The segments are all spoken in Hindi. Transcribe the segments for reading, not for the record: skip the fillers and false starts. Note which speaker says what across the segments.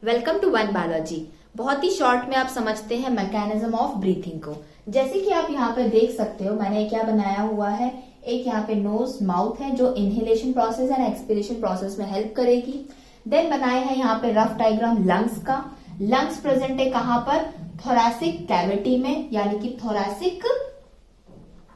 Speaker 1: Welcome to one biology. बहुत ही शॉर्ट में आप समझते हैं मैकेनिज्म ऑफ ब्रीथिंग को। जैसे कि आप यहाँ पे देख सकते हो, मैंने क्या बनाया हुआ है, एक यहाँ पे नोज माउथ है जो inhalation process and expiration process में हेल्प करेगी। देन बनाया है यहाँ पे रफ डायग्राम लंग्स का। लंग्स प्रेजेंट है कहाँ पर, थोरैसिक कैविटी में, यानी कि थोरैसिक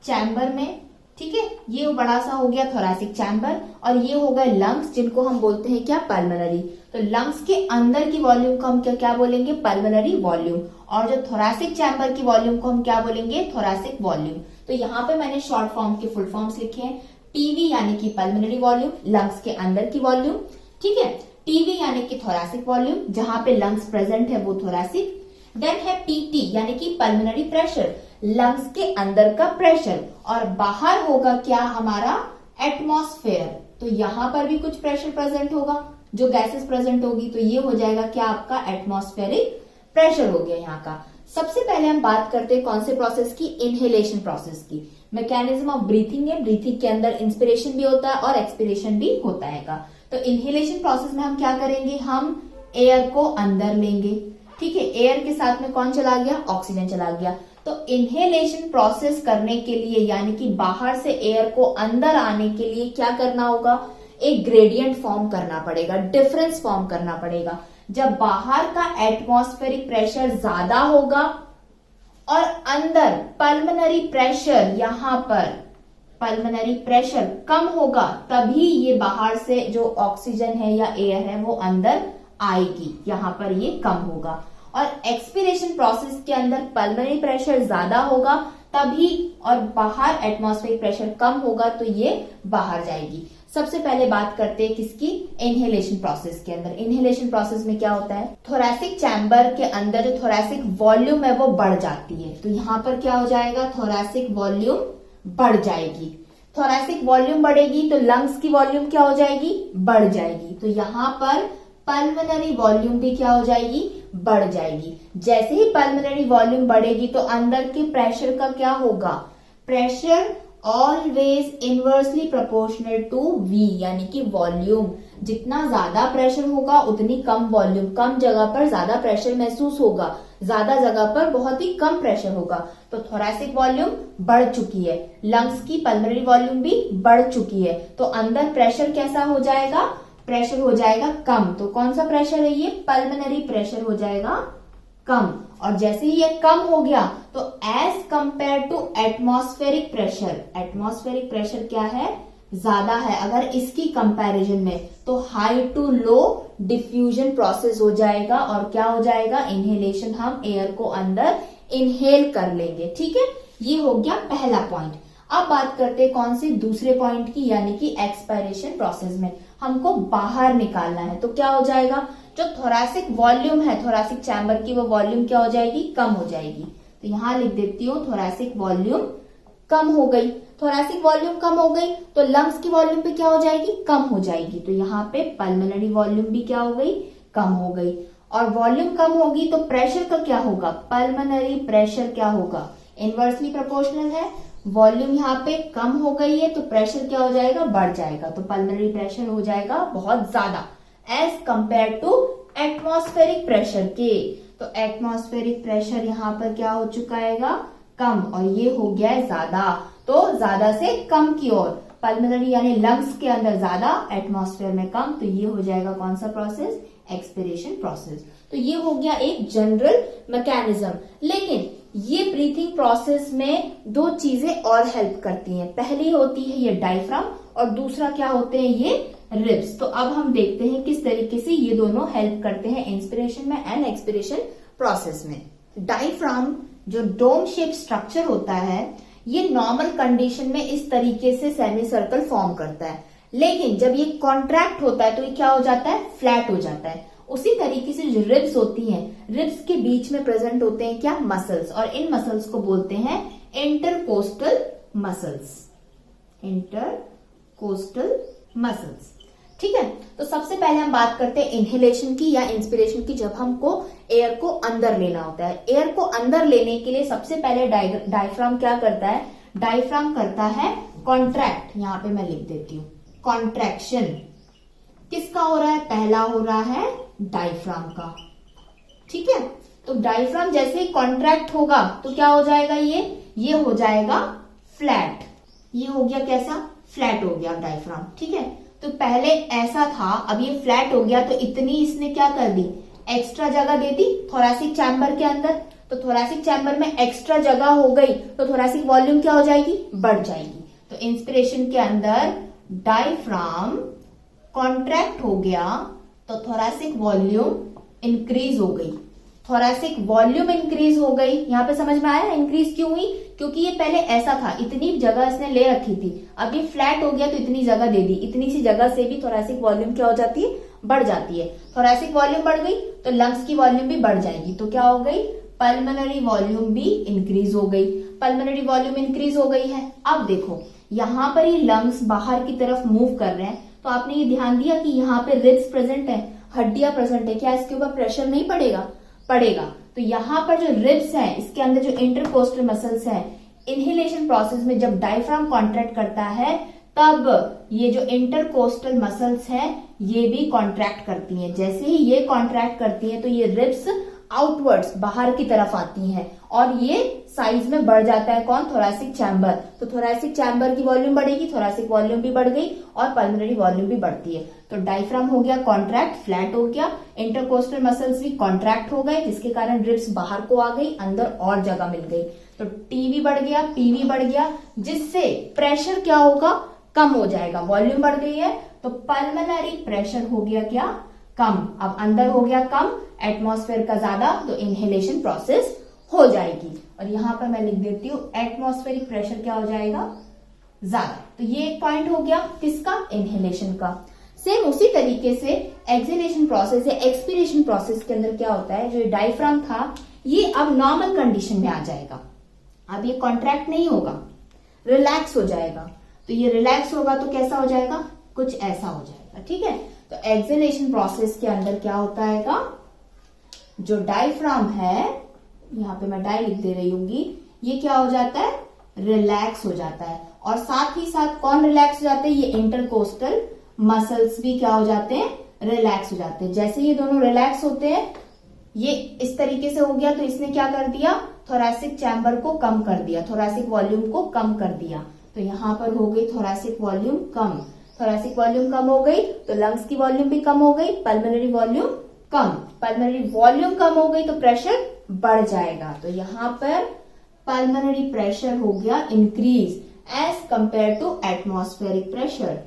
Speaker 1: चैम्बर में। ठीक है, ये बड़ा सा हो गया थोरैसिक चैम्बर, और ये हो गए लंग्स जिनको हम बोलते हैं क्या, पल्मोनरी। तो लंग्स के अंदर की वॉल्यूम को हम क्या बोलेंगे, पल्मोनरी वॉल्यूम, और जो थोरैसिक चैम्बर की वॉल्यूम को हम क्या बोलेंगे, थोरैसिक वॉल्यूम। तो यहाँ पे मैंने शॉर्ट फॉर्म के फुल फॉर्म्स लिखे हैं। टीवी यानी कि पल्मोनरी वॉल्यूम, लंग्स के अंदर की वॉल्यूम। ठीक है, टीवी यानी कि थोरैसिक वॉल्यूम, जहां पे लंग्स प्रेजेंट है वो थोरैसिक। देन है पीटी यानी कि पल्मोनरी प्रेशर, लंग्स के अंदर का प्रेशर, और बाहर होगा क्या हमारा एटमॉस्फेयर। तो यहां पर भी कुछ प्रेशर प्रेजेंट होगा, जो गैसेस प्रेजेंट होगी, तो ये हो जाएगा क्या आपका एटमॉस्फेरिक प्रेशर हो गया यहाँ का। सबसे पहले हम बात करते हैं कौन से प्रोसेस की, इनहेलेशन प्रोसेस की। मैकेनिज्म ऑफ ब्रीथिंग है, ब्रीथिंग के अंदर इंस्पिरेशन भी होता है और एक्सपिरेशन भी होता है। तो इनहेलेशन प्रोसेस में हम क्या करेंगे, हम एयर को अंदर लेंगे। ठीक है, एयर के साथ में कौन चला गया, ऑक्सीजन चला गया। तो इनहेलेशन प्रोसेस करने के लिए, यानी कि बाहर से एयर को अंदर आने के लिए क्या करना होगा, एक ग्रेडियंट फॉर्म करना पड़ेगा, डिफरेंस फॉर्म करना पड़ेगा। जब बाहर का एटमॉस्फेरिक प्रेशर ज्यादा होगा और अंदर पल्मोनरी प्रेशर, यहां पर पल्मोनरी प्रेशर कम होगा, तभी ये बाहर से जो ऑक्सीजन है या एयर है वो अंदर आएगी, यहां पर ये कम होगा। और एक्सपिरेशन प्रोसेस के अंदर पल्मोनरी प्रेशर ज्यादा होगा तभी, और बाहर एटमॉस्फेरिक प्रेशर कम होगा तो ये बाहर जाएगी। सबसे पहले बात करते हैं किसकी, इनहेलेशन प्रोसेस के अंदर। इनहेलेशन प्रोसेस में क्या होता है, थोरैसिक चैम्बर के अंदर जो थोरैसिक वॉल्यूम है वो बढ़ जाती है। तो यहाँ पर क्या हो जाएगा, थोरैसिक वॉल्यूम बढ़ जाएगी। थोरैसिक वॉल्यूम बढ़ेगी तो लंग्स की वॉल्यूम क्या हो जाएगी, बढ़ जाएगी। तो यहाँ पर पल्मोनरी वॉल्यूम भी क्या हो जाएगी, बढ़ जाएगी। जैसे ही पल्मोनरी वॉल्यूम बढ़ेगी तो अंदर के प्रेशर का क्या होगा, pressure always inversely proportional to V, यानी कि वॉल्यूम। जितना ज्यादा प्रेशर होगा उतनी कम वॉल्यूम, कम जगह पर ज्यादा प्रेशर महसूस होगा, ज्यादा जगह पर बहुत ही कम प्रेशर होगा। तो थोरैसिक वॉल्यूम बढ़ चुकी है, लंग्स की पल्मोनरी वॉल्यूम भी बढ़ चुकी है, तो अंदर प्रेशर कैसा हो जाएगा, प्रेशर हो जाएगा कम। तो कौन सा प्रेशर है ये, पल्मोनरी प्रेशर हो जाएगा कम। और जैसे ही ये कम हो गया तो as compare to atmospheric pressure, atmospheric pressure क्या है, ज्यादा है अगर इसकी कंपैरिजन में, तो high to low diffusion process हो जाएगा। और क्या हो जाएगा, इनहेलेशन, हम एयर को अंदर इनहेल कर लेंगे। ठीक है, ये हो गया पहला पॉइंट। अब बात करते हैं कौन सी, दूसरे पॉइंट की, यानी कि एक्सपायरेशन प्रोसेस में हमको बाहर निकालना है। तो क्या हो जाएगा, जो थोरैसिक वॉल्यूम है, थोरैसिक चैम्बर की वो वॉल्यूम क्या हो जाएगी, कम हो जाएगी। तो यहां लिख देती हूँ थोरैसिक वॉल्यूम कम हो गई। थोरैसिक वॉल्यूम कम हो गई तो लंग्स की वॉल्यूम भी क्या हो जाएगी, कम हो जाएगी। तो यहाँ पे पल्मोनरी वॉल्यूम भी क्या हो गई, कम हो गई। और वॉल्यूम कम होगी तो प्रेशर का क्या होगा, पल्मोनरी प्रेशर क्या होगा, इनवर्सली प्रोपोर्शनल है। वॉल्यूम यहाँ पे कम हो गई है तो प्रेशर क्या हो जाएगा, बढ़ जाएगा। तो पल्मोनरी प्रेशर हो जाएगा बहुत ज्यादा as compare to atmospheric pressure के। तो एटमॉस्फेरिक प्रेशर यहाँ पर क्या हो चुका है, कम, और ये हो गया है ज्यादा। तो ज्यादा से कम की ओर, पल्मोनरी यानी लंग्स के अंदर ज्यादा, एटमॉस्फेयर में कम। तो ये हो जाएगा कौन सा प्रोसेस, एक्सपिरेशन प्रोसेस। तो ये हो गया एक जनरल मैकेनिज्म। लेकिन ये ब्रीथिंग प्रोसेस में दो चीजें और हेल्प करती हैं। पहली होती है ये डायफ्राम, और दूसरा क्या होते हैं, ये रिब्स। तो अब हम देखते हैं किस तरीके से ये दोनों हेल्प करते हैं इंस्पिरेशन में एंड एक्सपिरेशन प्रोसेस में। डायफ्राम जो डोम शेप स्ट्रक्चर होता है, ये नॉर्मल कंडीशन में इस तरीके से सेमी सर्कल फॉर्म करता है, लेकिन जब ये कॉन्ट्रैक्ट होता है तो ये क्या हो जाता है, फ्लैट हो जाता है। उसी तरीके से जो रिब्स होती हैं, रिब्स के बीच में प्रेजेंट होते हैं क्या, मसल्स, और इन मसल्स को बोलते हैं इंटरकोस्टल मसल्स, इंटरकोस्टल मसल्स। ठीक है, तो सबसे पहले हम बात करते हैं इनहेलेशन की या इंस्पिरेशन की, जब हमको एयर को अंदर लेना होता है। एयर को अंदर लेने के लिए सबसे पहले डायफ्राम क्या करता है, डायफ्राम करता है कॉन्ट्रैक्ट। यहाँ पे मैं लिख देती हूँ, कॉन्ट्रैक्शन किसका हो रहा है, पहला हो रहा है डायफ्राम का। ठीक है, तो डायफ्राम जैसे ही कॉन्ट्रैक्ट होगा तो क्या हो जाएगा, ये हो जाएगा फ्लैट। ये हो गया कैसा, फ्लैट हो गया डायफ्राम। ठीक है, तो पहले ऐसा था, अब ये फ्लैट हो गया, तो इतनी इसने क्या कर दी, एक्स्ट्रा जगह दे दी थोरैसिक चैम्बर के अंदर। तो थोरैसिक चैम्बर में एक्स्ट्रा जगह हो गई तो थोरैसिक वॉल्यूम क्या हो जाएगी, बढ़ जाएगी। तो इंस्पिरेशन के अंदर डायफ्राम कॉन्ट्रैक्ट हो गया तो थोरैसिक वॉल्यूम इंक्रीज हो गई। थोरैसिक वॉल्यूम इंक्रीज हो गई, यहां पे समझ में आया इंक्रीज क्यों हुई, क्योंकि ये पहले ऐसा था, इतनी जगह इसने ले रखी थी, अब ये फ्लैट हो गया तो इतनी जगह दे दी। इतनी सी जगह से भी थोरैसिक वॉल्यूम क्या हो जाती है, बढ़ जाती है। थोरैसिक वॉल्यूम बढ़ गई तो लंग्स की वॉल्यूम भी बढ़ जाएगी। तो क्या हो गई, पल्मोनरी वॉल्यूम भी इंक्रीज हो गई। पल्मोनरी वॉल्यूम इंक्रीज हो गई है। अब देखो यहां पर ही लंग्स बाहर की तरफ मूव कर रहे हैं, तो आपने ये ध्यान दिया कि यहाँ पे रिब्स प्रेजेंट है, हड्डियां प्रेजेंट है, क्या इसके ऊपर प्रेशर नहीं पड़ेगा, पड़ेगा। तो यहाँ पर जो रिब्स है, इसके अंदर जो इंटरकोस्टल मसल्स है, इनहेलेशन प्रोसेस में जब डायफ्राम कॉन्ट्रैक्ट करता है तब ये जो इंटरकोस्टल मसल्स है ये भी कॉन्ट्रैक्ट करती हैं। जैसे ही ये कॉन्ट्रैक्ट करती हैं तो ये रिब्स आउटवर्ड्स बाहर की तरफ आती हैं और ये साइज में बढ़ जाता है कौन, थोरैसिक चैम्बर। तो थोरैसिक चैम्बर की वॉल्यूम बढ़ेगी, थोरैसिक वॉल्यूम भी बढ़ गई और पल्मोनरी वॉल्यूम भी बढ़ती है। तो डायफ्राम हो गया कॉन्ट्रैक्ट, फ्लैट हो गया, इंटरकोस्टल मसल्स भी कॉन्ट्रैक्ट हो गए जिसके कारण रिब्स बाहर को आ गई, अंदर और जगह मिल गई। तो टीवी बढ़ गया, पीवी बढ़ गया, जिससे प्रेशर क्या होगा, कम हो जाएगा। वॉल्यूम बढ़ गई है तो पल्मोनरी प्रेशर हो गया क्या, कम। अब अंदर हो गया कम, एटमॉस्फेयर का ज्यादा, तो इनहेलेशन प्रोसेस हो जाएगी। और यहां पर मैं लिख देती हूं एटमॉस्फेरिक प्रेशर क्या हो जाएगा, ज्यादा। तो ये एक पॉइंट हो गया किसका, इनहेलेशन का। सेम उसी तरीके से एक्सहेलेशन प्रोसेस या एक्सपीरेशन प्रोसेस के अंदर क्या होता है, जो डायफ्राम था ये अब नॉर्मल कंडीशन में आ जाएगा। अब ये कॉन्ट्रैक्ट नहीं होगा, रिलैक्स हो जाएगा। तो ये रिलैक्स होगा तो कैसा हो जाएगा, कुछ ऐसा हो जाएगा। ठीक है, तो एक्सहेलेशन प्रोसेस के अंदर क्या होता है, जो डायफ्राम है, यहां पे मैं डाई लिख दे रही हूंगी, ये क्या हो जाता है, रिलैक्स हो जाता है। और साथ ही साथ कौन रिलैक्स हो जाते हैं, ये इंटरकोस्टल मसल्स भी क्या हो जाते हैं, रिलैक्स हो जाते हैं। जैसे ये दोनों रिलैक्स होते हैं, ये इस तरीके से हो गया तो इसने क्या कर दिया, थोरैसिक चैम्बर को कम कर दिया, थोरैसिक वॉल्यूम को कम कर दिया। तो यहां पर हो गई थोरैसिक वॉल्यूम कम, थोरैसिक वॉल्यूम कम हो गई तो लंग्स की वॉल्यूम भी कम हो गई, पल्मोनरी वॉल्यूम कम, पल्मोनरी वॉल्यूम कम हो गई तो प्रेशर बढ़ जाएगा। तो यहां पर पल्मोनरी प्रेशर हो गया increase as compare to atmospheric pressure.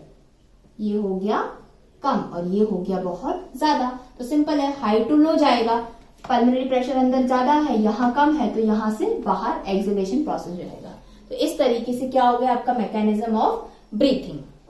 Speaker 1: ये हो गया कम और ये हो गया बहुत ज्यादा। तो सिंपल है, हाई टू लो जाएगा, पल्मोनरी प्रेशर अंदर ज्यादा है, यहां कम है, तो यहां से बाहर एक्सहेलेशन प्रोसेस रहेगा। तो इस तरीके से क्या हो गया आपका मैकेनिज्म ऑफ ब्रीथिंग।